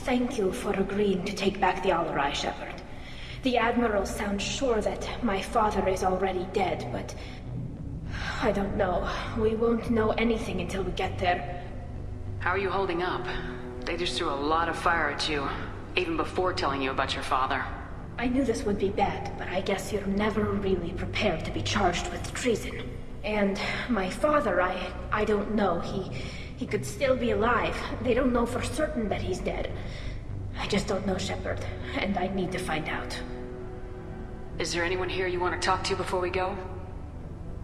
thank you for agreeing to take back the Alarai, Shepard. The Admiral sounds sure that my father is already dead, but... I don't know. We won't know anything until we get there. How are you holding up? They just threw a lot of fire at you, even before telling you about your father. I knew this would be bad, but I guess you're never really prepared to be charged with treason. And my father, I don't know. He could still be alive. They don't know for certain that he's dead. I just don't know, Shepard, and I need to find out. Is there anyone here you want to talk to before we go?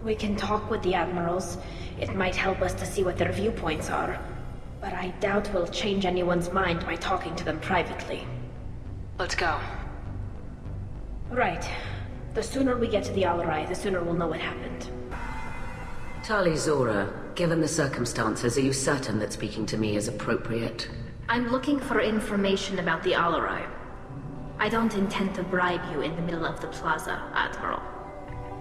We can talk with the Admirals. It might help us to see what their viewpoints are. But I doubt we'll change anyone's mind by talking to them privately. Let's go. Right. The sooner we get to the Alarai, the sooner we'll know what happened. Tali Zora, given the circumstances, are you certain that speaking to me is appropriate? I'm looking for information about the Alarai. I don't intend to bribe you in the middle of the plaza, Admiral.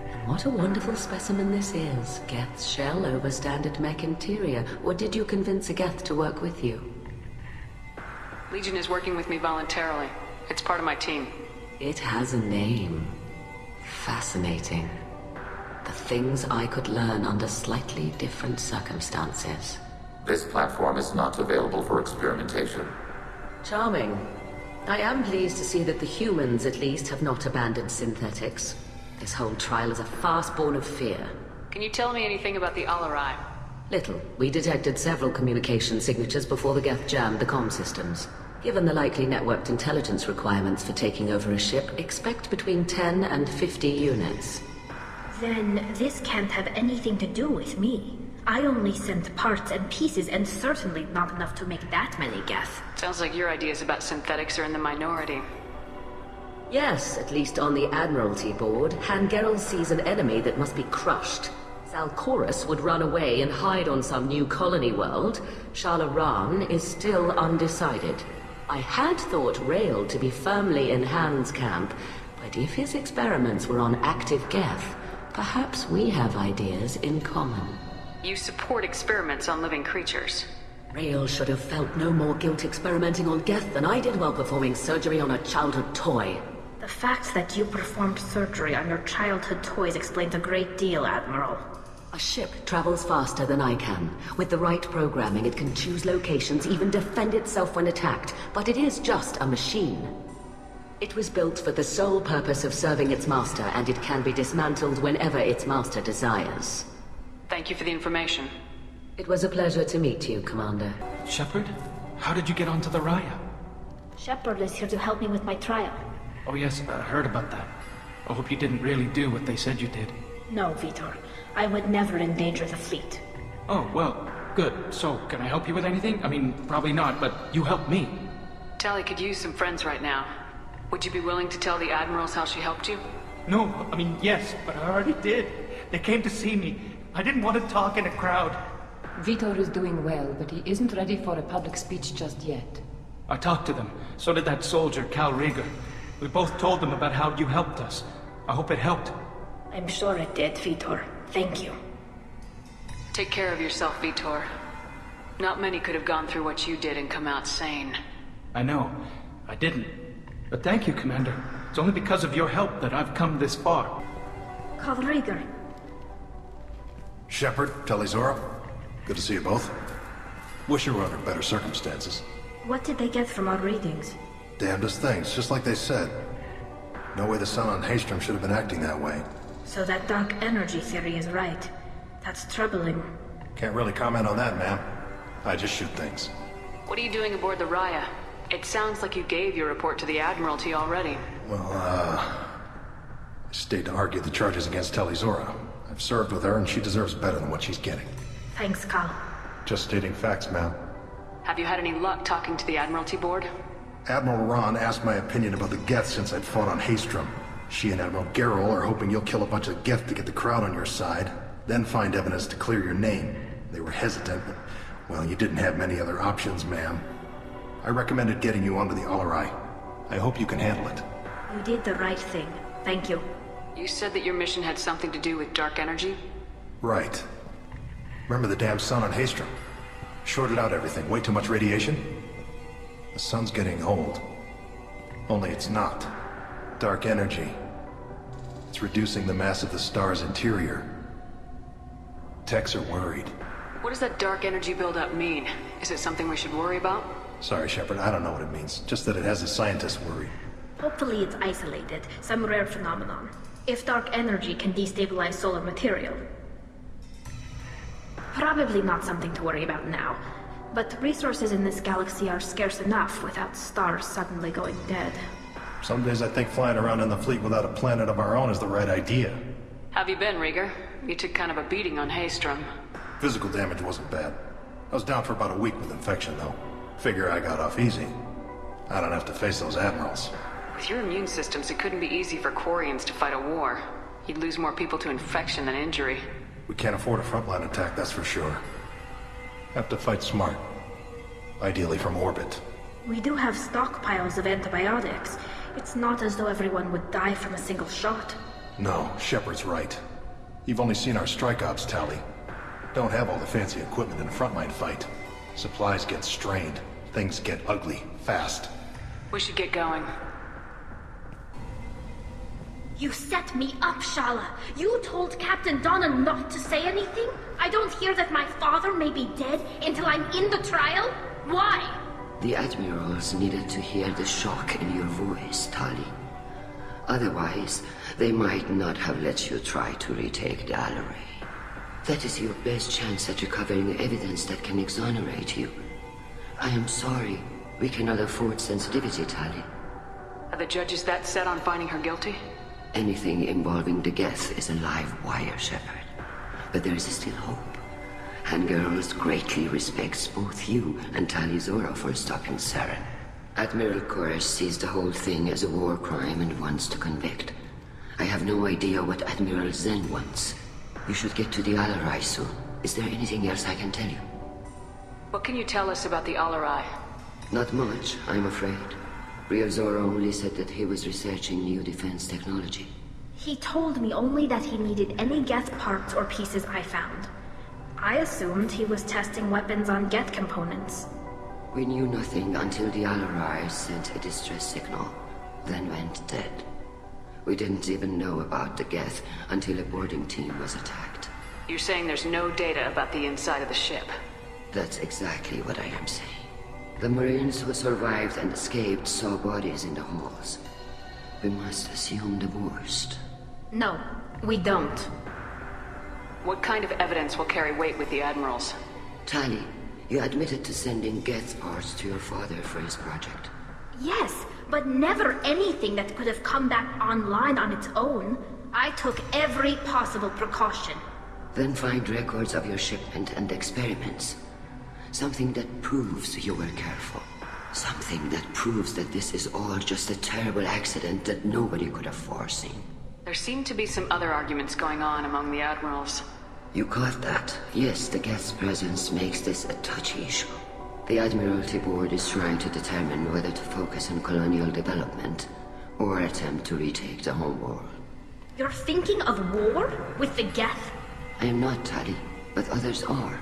And what a wonderful specimen this is. Geth's shell over standard mech interior. Or did you convince a Geth to work with you? Legion is working with me voluntarily. It's part of my team. It has a name. Fascinating. The things I could learn under slightly different circumstances. This platform is not available for experimentation. Charming. I am pleased to see that the humans, at least, have not abandoned synthetics. This whole trial is a farce born of fear. Can you tell me anything about the Alarai? Little. We detected several communication signatures before the Geth jammed the comm systems. Given the likely networked intelligence requirements for taking over a ship, expect between 10 and 50 units. Then this can't have anything to do with me. I only sent parts and pieces, and certainly not enough to make that many Geth. Sounds like your ideas about synthetics are in the minority. Yes, at least on the Admiralty board, Hangerel sees an enemy that must be crushed. Zalcorus would run away and hide on some new colony world. Shala is still undecided. I had thought Rail to be firmly in Han's camp, but if his experiments were on active Geth, perhaps we have ideas in common. You support experiments on living creatures. Rail should have felt no more guilt experimenting on Geth than I did while performing surgery on a childhood toy. The fact that you performed surgery on your childhood toys explains a great deal, Admiral. A ship travels faster than I can. With the right programming, it can choose locations, even defend itself when attacked. But it is just a machine. It was built for the sole purpose of serving its master, and it can be dismantled whenever its master desires. Thank you for the information. It was a pleasure to meet you, Commander. Shepard? How did you get onto the Raya? Shepard is here to help me with my trial. Oh yes, I heard about that. I hope you didn't really do what they said you did. No, Vitor. I would never endanger the fleet. Oh, well, good. So, can I help you with anything? I mean, probably not, but you helped me. Tali could use some friends right now. Would you be willing to tell the Admirals how she helped you? No, I mean, yes, but I already did. They came to see me. I didn't want to talk in a crowd. Vitor is doing well, but he isn't ready for a public speech just yet. I talked to them. So did that soldier, Cal Rieger. We both told them about how you helped us. I hope it helped. I'm sure it did, Vitor. Thank you. Take care of yourself, Vitor. Not many could have gone through what you did and come out sane. I know. I didn't. But thank you, Commander. It's only because of your help that I've come this far. Cal Rieger. Shepard, Tali Zora. Good to see you both. Wish you were under better circumstances. What did they get from our readings? Damnedest things, just like they said. No way the sun on Haystrom should have been acting that way. So that dark energy theory is right. That's troubling. Can't really comment on that, ma'am. I just shoot things. What are you doing aboard the Raya? It sounds like you gave your report to the Admiralty already. Well, I stayed to argue the charges against Tali Zora. I've served with her, and she deserves better than what she's getting. Thanks, Cal. Just stating facts, ma'am. Have you had any luck talking to the Admiralty board? Admiral Ron asked my opinion about the Geth since I'd fought on Haystrom. She and Admiral Gerrel are hoping you'll kill a bunch of Geth to get the crowd on your side, then find evidence to clear your name. They were hesitant, but, well, you didn't have many other options, ma'am. I recommended getting you onto the Alarai. I hope you can handle it. You did the right thing. Thank you. You said that your mission had something to do with dark energy? Right. Remember the damn sun on Haystrom? Shorted out everything. Way too much radiation? The sun's getting old. Only it's not. Dark energy. It's reducing the mass of the star's interior. Techs are worried. What does that dark energy buildup mean? Is it something we should worry about? Sorry, Shepard, I don't know what it means. Just that it has the scientists worried. Hopefully it's isolated, some rare phenomenon. If dark energy can destabilize solar material. Probably not something to worry about now. But resources in this galaxy are scarce enough without stars suddenly going dead. Some days I think flying around in the fleet without a planet of our own is the right idea. Have you been, Rieger? You took kind of a beating on Haystrom. Physical damage wasn't bad. I was down for about a week with infection, though. Figure I got off easy. I don't have to face those admirals. With your immune systems, it couldn't be easy for Quarians to fight a war. You'd lose more people to infection than injury. We can't afford a frontline attack, that's for sure. Have to fight smart. Ideally from orbit. We do have stockpiles of antibiotics. It's not as though everyone would die from a single shot. No, Shepard's right. You've only seen our strike ops, Tali. Don't have all the fancy equipment in a frontline fight. Supplies get strained. Things get ugly, fast. We should get going. You set me up, Shala. You told Captain Donna not to say anything? I don't hear that my father may be dead until I'm in the trial? Why? The Admirals needed to hear the shock in your voice, Tali. Otherwise, they might not have let you try to retake the Alaray. That is your best chance at recovering evidence that can exonerate you. I am sorry. We cannot afford sensitivity, Tali. Are the judges that set on finding her guilty? Anything involving the Geth is a live wire, Shepard. But there is still hope. And Girls greatly respects both you and Tali Zora for stopping Saren. Admiral Koresh sees the whole thing as a war crime and wants to convict. I have no idea what Admiral Zen wants. You should get to the Alarai soon. Is there anything else I can tell you? What can you tell us about the Alarai? Not much, I'm afraid. Rio Zora only said that he was researching new defense technology. He told me only that he needed any Geth parts or pieces I found. I assumed he was testing weapons on Geth components. We knew nothing until the Alarai sent a distress signal, then went dead. We didn't even know about the Geth until a boarding team was attacked. You're saying there's no data about the inside of the ship? That's exactly what I am saying. The Marines who survived and escaped saw bodies in the halls. We must assume the worst. No, we don't. What kind of evidence will carry weight with the Admirals? Tali, you admitted to sending Geth parts to your father for his project. Yes, but never anything that could have come back online on its own. I took every possible precaution. Then find records of your shipment and experiments. Something that proves you were careful. Something that proves that this is all just a terrible accident that nobody could have foreseen. There seem to be some other arguments going on among the Admirals. You caught that? Yes, the Geth's presence makes this a touchy issue. The Admiralty Board is trying to determine whether to focus on colonial development or attempt to retake the home world. You're thinking of war? With the Geth? I am not, Tali, but others are.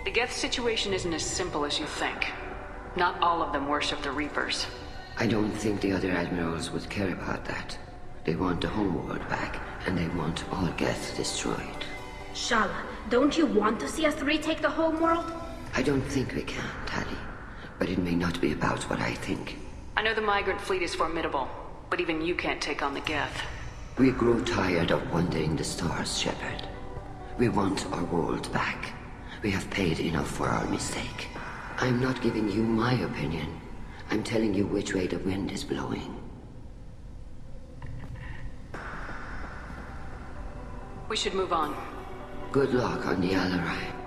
The Geth situation isn't as simple as you think. Not all of them worship the Reapers. I don't think the other Admirals would care about that. They want the homeworld back, and they want all Geth destroyed. Shala, don't you want to see us retake the homeworld? I don't think we can, Tali. But it may not be about what I think. I know the migrant fleet is formidable, but even you can't take on the Geth. We grow tired of wandering the stars, Shepard. We want our world back. We have paid enough for our mistake. I'm not giving you my opinion. I'm telling you which way the wind is blowing. We should move on. Good luck on the Alarai.